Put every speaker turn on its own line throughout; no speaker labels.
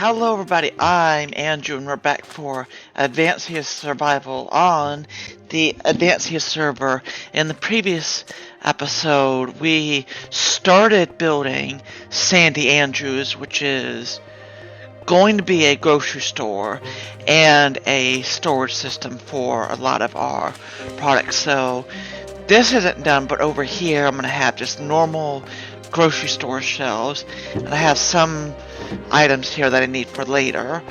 Hello everybody, I'm Andrew and we're back for Advancia Survival on the Advancia server. In the previous episode, we started building Sandy Andrews, which is going to be a grocery store and a storage system for a lot of our products. So this isn't done, but over here I'm going to have just normal grocery store shelves, and I have some items here that I need for later.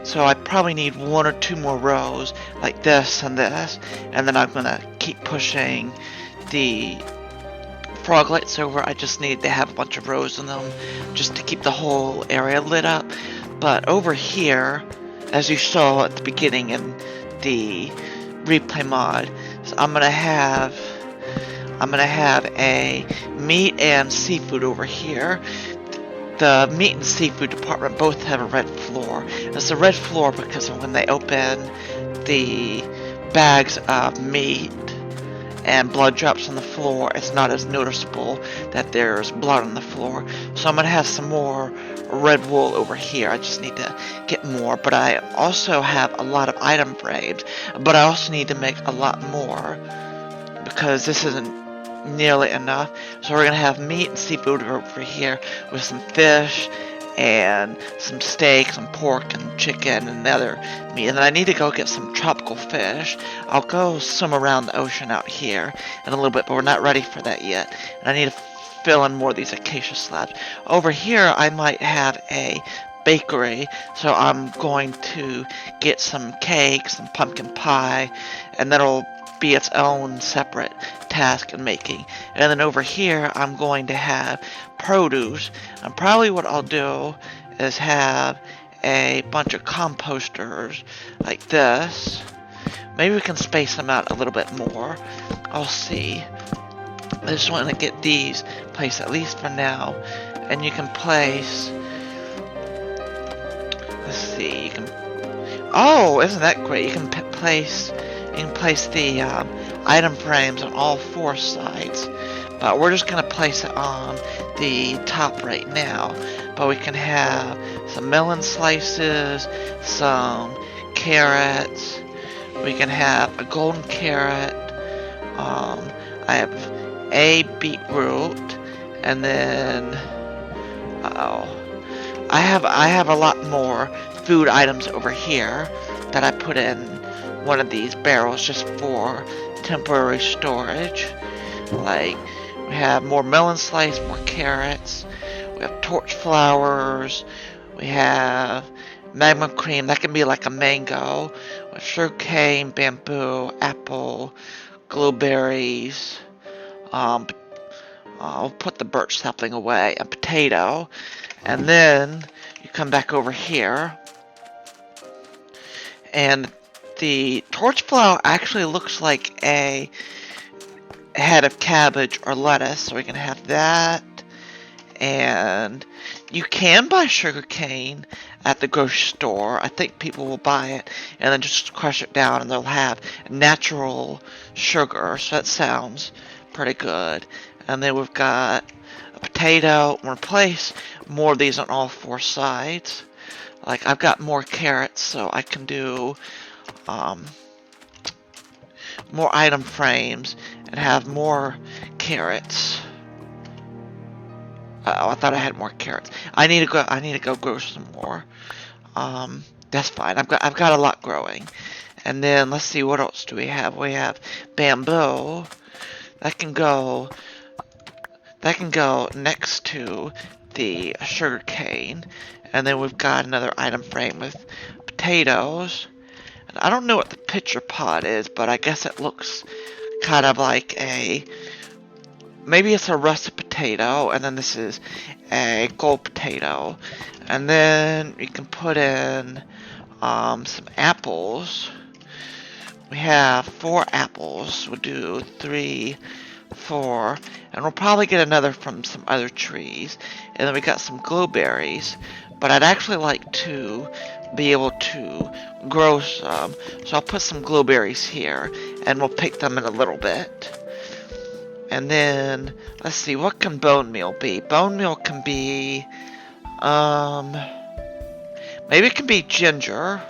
So I probably need one or two more rows like this and this, and then I'm going to keep pushing the frog lights over. I just need to have a bunch of rows in them just to keep the whole area lit up. But over here, as you saw at the beginning in the replay mod, so I'm gonna have a meat and seafood over here. The meat and seafood department both have a red floor. It's a red floor because when they open the bags of meat and blood drops on the floor, it's not as noticeable that there's blood on the floor. So I'm going to have some more red wool over here. I just need to get more, but I also have a lot of item frames, but I also need to make a lot more because this isn't nearly enough. So we're going to have meat and seafood over here with some fish and some steak, some pork and chicken and other meat. And then I need to go get some tropical fish. I'll go swim around the ocean out here in a little bit, but we're not ready for that yet. And I need to fill in more of these acacia slabs. Over here I might have a bakery, so I'm going to get some cake, some pumpkin pie, and that'll be its own separate task in making. And then over here I'm going to have produce, and probably what I'll do is have a bunch of composters like this. Maybe we can space them out a little bit more. I'll see. I just want to get these placed at least for now. And you can place, let's see, you can, oh, isn't that great? You can place the item frames on all four sides, but we're just going to place it on the top right now. But we can have some melon slices, some carrots, we can have a golden carrot, I have a beetroot, and then I have a lot more food items over here that I put in one of these barrels just for temporary storage. Like, we have more melon slice, more carrots, we have torch flowers, we have magma cream, that can be like a mango, with sugarcane, bamboo, apple, blueberries, I'll put the birch sapling away, a potato, and then you come back over here, and the torch flower actually looks like a head of cabbage or lettuce, so we can have that. And you can buy sugar cane at the grocery store. I think people will buy it and then just crush it down, and they'll have natural sugar, so that sounds pretty good. And then we've got a potato. I'm going to place more of these on all four sides. Like, I've got more carrots, so I can do more item frames and have more carrots. Oh, I thought I had more carrots. I need to go grow some more. That's fine. I've got a lot growing. And then let's see, what else do we have? We have bamboo. That can go next to the sugar cane. And then we've got another item frame with potatoes. And I don't know what the pitcher pot is, but I guess it looks kind of like a, maybe it's a russet potato, and then this is a gold potato. And then you can put in some apples. We have 4 apples. We'll do 3, 4, and we'll probably get another from some other trees. And then we got some blueberries, but I'd actually like to be able to grow some, so I'll put some blueberries here, and we'll pick them in a little bit. And then, let's see, what can bone meal be? Bone meal can be, Maybe it can be ginger.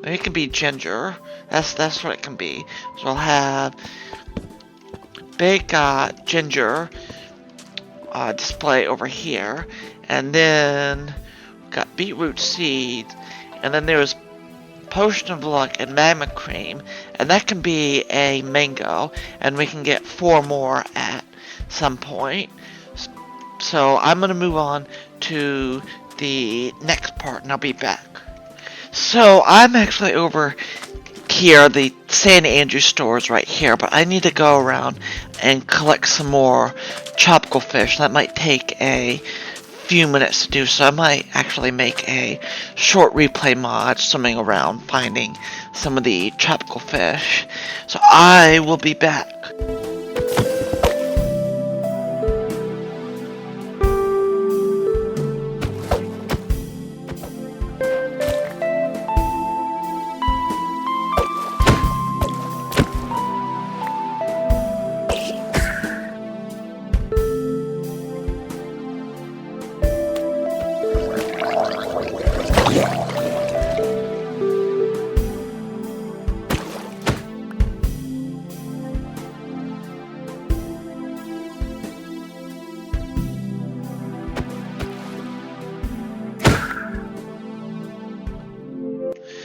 Maybe it can be ginger. That's what it can be. So I'll have big ginger display over here, and then we've got beetroot seeds, and then there's potion of luck and magma cream, and that can be a mango, and we can get 4 more at some point. So I'm gonna move on to the next part, and I'll be back. So I'm actually over here, the San Andreas stores right here, but I need to go around and collect some more tropical fish. That might take a few minutes to do, so I might actually make a short replay mod swimming around finding some of the tropical fish. So I will be back.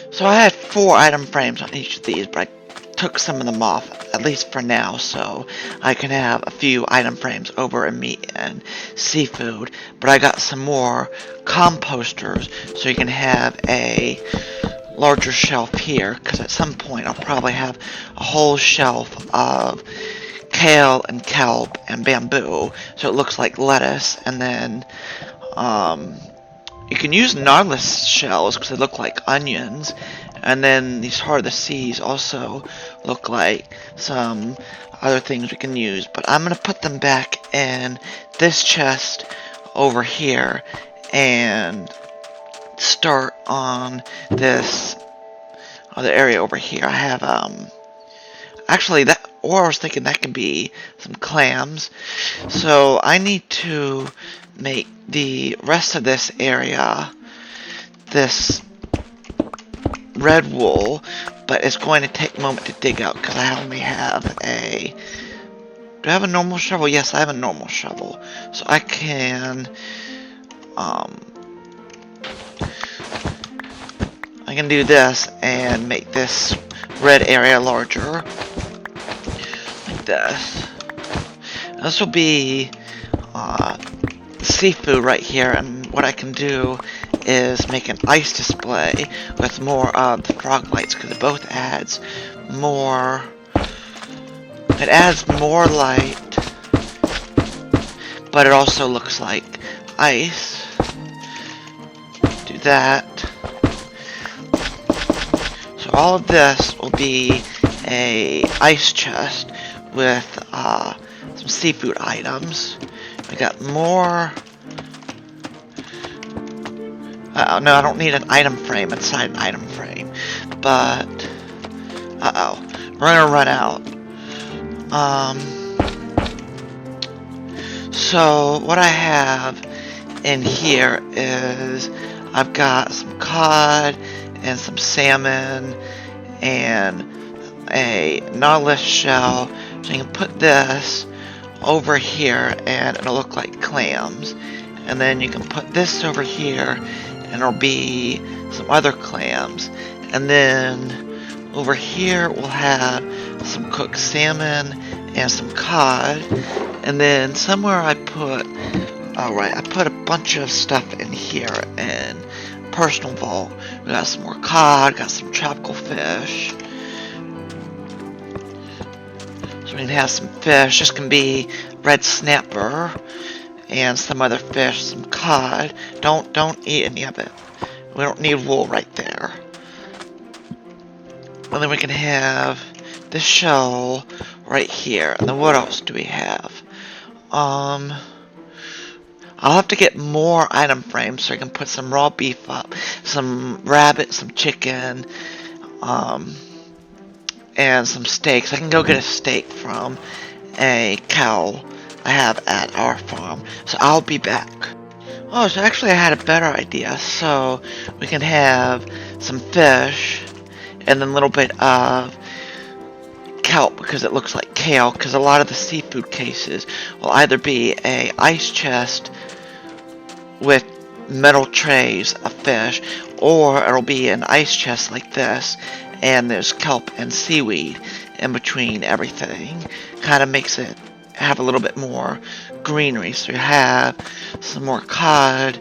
So I had 4 item frames on each of these, but I took some of them off, at least for now, so I can have a few item frames over in meat and seafood. But I got some more composters, so you can have a larger shelf here, because at some point I'll probably have a whole shelf of kale and kelp and bamboo, so it looks like lettuce. And then you can use nautilus shells because they look like onions, and then these heart of the seas also look like some other things we can use. But I'm going to put them back in this chest over here and start on this other area over here. I have actually that, or I was thinking that could be some clams. So I need to make the rest of this area this red wool, but it's going to take a moment to dig out because I only have a... Do I have a normal shovel? Yes, I have a normal shovel. So I can do this and make this red area larger. Like this. This will be seafood right here, and what I can do is make an ice display with more of the frog lights, because it both adds more... It adds more light, but it also looks like ice. Do that. So all of this will be a ice chest with some seafood items. We got more... no, I don't need an item frame inside an item frame. But... we're gonna run out. So, what I have in here is... I've got some cod and some salmon and a nautilus shell. So you can put this over here and it'll look like clams, and then you can put this over here and it'll be some other clams, and then over here we'll have some cooked salmon and some cod, and then somewhere I put a bunch of stuff in here in personal vault. We got some more cod, got some tropical fish. So we can have some fish. This can be red snapper and some other fish, some cod. Don't eat any of it. We don't need wool right there. And then we can have this shell right here. And then what else do we have? I'll have to get more item frames so I can put some raw beef up, some rabbit, some chicken, and some steaks. I can go get a steak from a cow I have at our farm. So I'll be back. Oh, so actually I had a better idea. So we can have some fish and then a little bit of kelp because it looks like kale, because a lot of the seafood cases will either be a ice chest with metal trays of fish, or it'll be an ice chest like this and there's kelp and seaweed in between everything. Kind of makes it have a little bit more greenery. So you have some more cod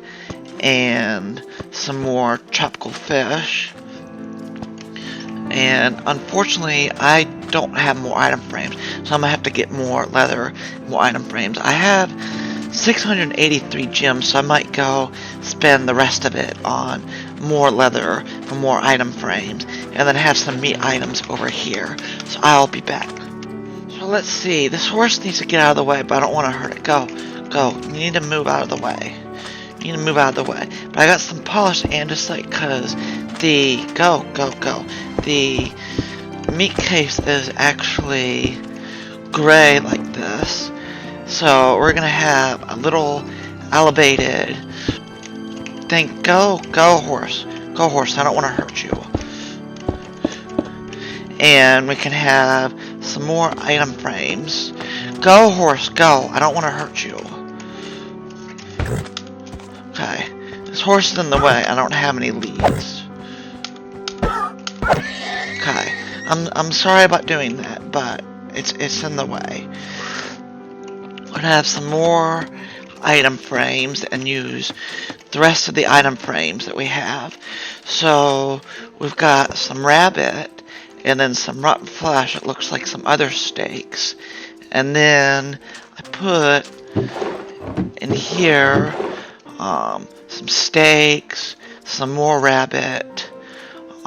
and some more tropical fish. And unfortunately, I don't have more item frames, so I'm gonna have to get more leather, more item frames. I have 683 gems, so I might go spend the rest of it on more leather for more item frames, and then have some meat items over here. So I'll be back. So let's see, this horse needs to get out of the way, but I don't want to hurt it. Go, go, you need to move out of the way. You need to move out of the way. But I got some polished andesite because the, go, the meat case is actually gray like this. So we're gonna have a little elevated thing. Go horse, I don't want to hurt you. And we can have some more item frames. Go horse, go, I don't want to hurt you. Okay, this horse is in the way, I don't have any leads. Okay, I'm sorry about doing that, but it's in the way. We're gonna have some more item frames and use the rest of the item frames that we have. So we've got some rabbit and then some rotten flesh. It looks like some other steaks, and then I put in here some steaks, some more rabbit.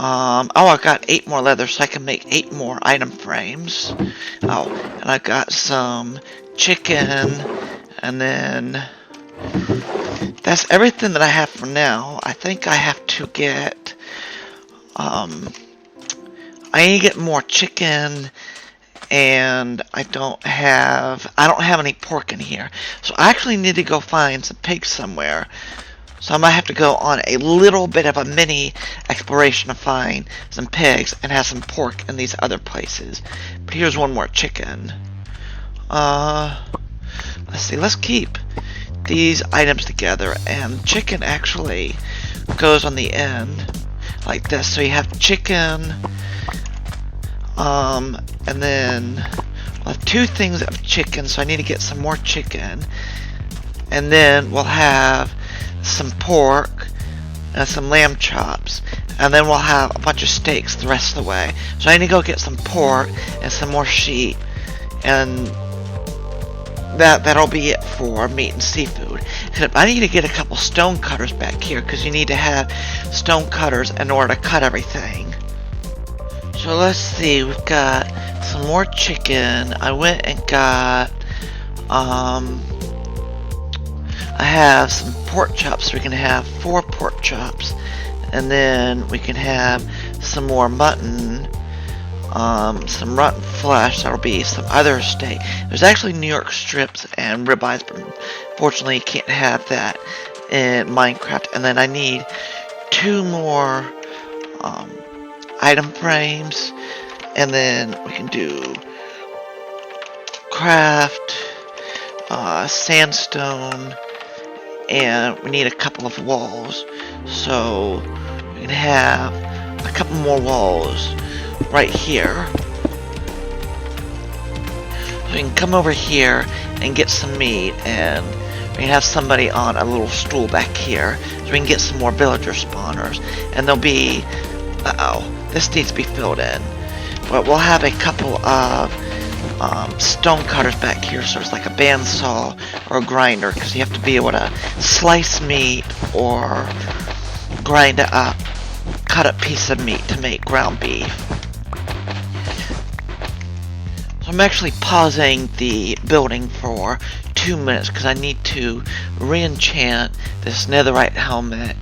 Oh, I got 8 more leather, so I can make 8 more item frames. Oh, and I got some chicken, and then that's everything that I have for now. I think I have to get, I need to get more chicken, and I don't have any pork in here. So I actually need to go find some pigs somewhere. So I might have to go on a little bit of a mini exploration to find some pigs and have some pork in these other places. But here's one more chicken. Let's see, let's keep these items together, and chicken actually goes on the end like this. So you have chicken, and then we'll have 2 things of chicken, so I need to get some more chicken. And then we'll have some pork and some lamb chops, and then we'll have a bunch of steaks the rest of the way. So I need to go get some pork and some more sheep, and that'll be it for meat and seafood. And I need to get a couple stone cutters back here, because you need to have stone cutters in order to cut everything. So let's see, we've got some more chicken. I went and got I have some pork chops, so we can have 4 pork chops, and then we can have some more mutton, some rotten flesh. That'll be some other steak. There's actually New York strips and ribeyes, but unfortunately you can't have that in Minecraft. And then I need 2 more item frames, and then we can do craft, sandstone, and we need a couple of walls. So we can have a couple more walls right here. So we can come over here and get some meat, and we can have somebody on a little stool back here, so we can get some more villager spawners. And there'll be, this needs to be filled in, but we'll have a couple of stone cutters back here, so it's like a bandsaw or a grinder, because you have to be able to slice meat or grind it up, cut a piece of meat to make ground beef. So I'm actually pausing the building for 2 minutes because I need to re-enchant this netherite helmet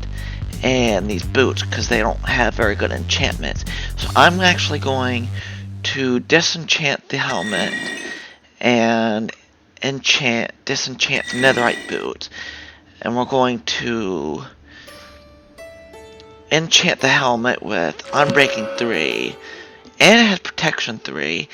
and these boots, because they don't have very good enchantments. So I'm actually going to disenchant the helmet and disenchant the netherite boots. and we're going to enchant the helmet with Unbreaking 3, and it has Protection 3,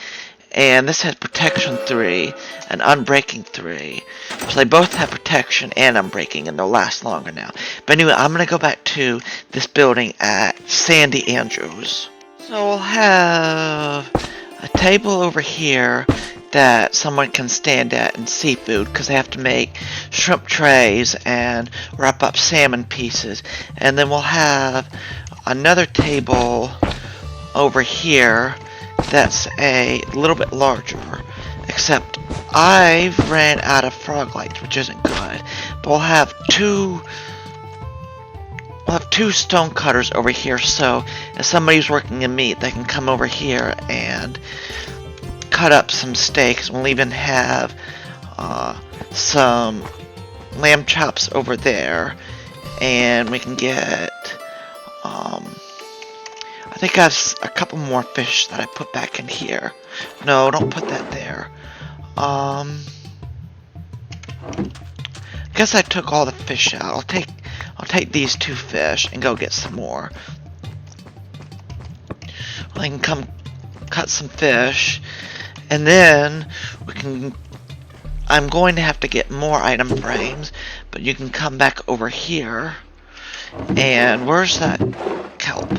and this has Protection 3 and Unbreaking 3. So they both have Protection and Unbreaking, and they'll last longer now. But anyway, I'm going to go back to this building at Sandy Andrews. So we'll have a table over here that someone can stand at in seafood, because they have to make shrimp trays and wrap up salmon pieces. And then we'll have another table over here that's a little bit larger, except I've ran out of frog lights, which isn't good. But we'll have two stone cutters over here, so if somebody's working in meat, they can come over here and cut up some steaks. We'll even have some lamb chops over there, and we can get I think I have a couple more fish that I put back in here. No, don't put that there. I guess I took all the fish out. I'll take these 2 fish and go get some more. I can come cut some fish, and then we can. I'm going to have to get more item frames, but you can come back over here. And where's that kelp?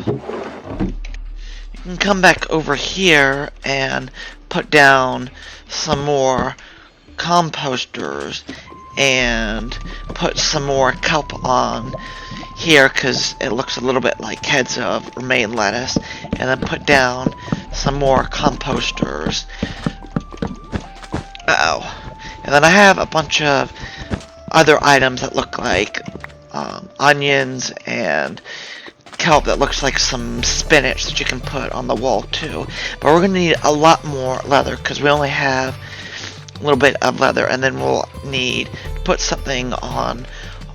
You can come back over here and put down some more composters and put some more kelp on here, because it looks a little bit like heads of romaine lettuce. And then put down some more composters. And then I have a bunch of other items that look like onions and kelp that looks like some spinach that you can put on the wall too. But we're going to need a lot more leather, because we only have a little bit of leather, and then we'll need to put something on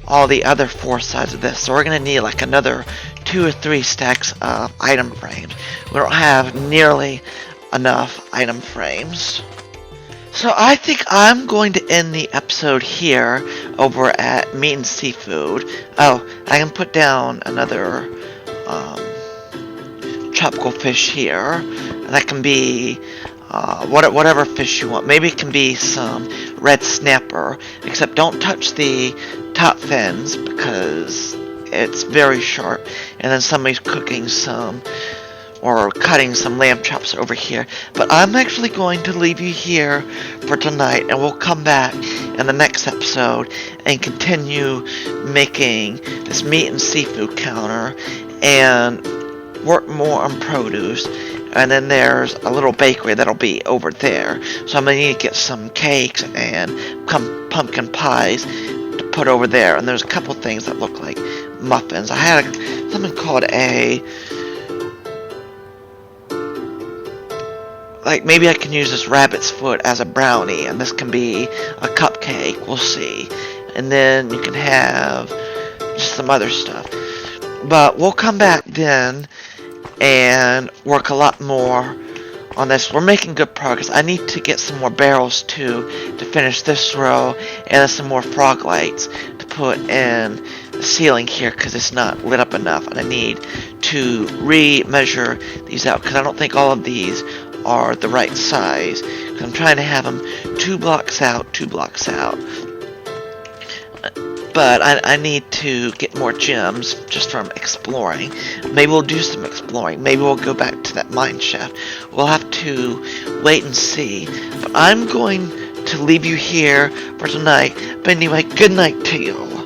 all the other 4 sides of this. So we're going to need like another 2 or 3 stacks of item frames. We don't have nearly enough item frames. So I think I'm going to end the episode here over at Meat and Seafood. Oh, I can put down another tropical fish here. And that can be whatever fish you want. Maybe it can be some red snapper, except don't touch the top fins because it's very sharp. And then somebody's cooking some or cutting some lamb chops over here. But I'm actually going to leave you here for tonight, and we'll come back in the next episode and continue making this meat and seafood counter and work more on produce. And then there's a little bakery that'll be over there. So I'm going to need to get some cakes and pumpkin pies to put over there. And there's a couple things that look like muffins. I had something called like maybe I can use this rabbit's foot as a brownie, and this can be a cupcake. We'll see. And then you can have just some other stuff. But we'll come back then and work a lot more on this. We're making good progress. I need to get some more barrels too to finish this row, and then some more frog lights to put in the ceiling here because it's not lit up enough, and I need to re-measure these out because I don't think all of these are the right size. I'm trying to have them 2 blocks out, 2 blocks out. But I need to get more gems just from exploring. Maybe we'll do some exploring. Maybe we'll go back to that mine shaft. We'll have to wait and see. But I'm going to leave you here for tonight. But anyway, good night to you.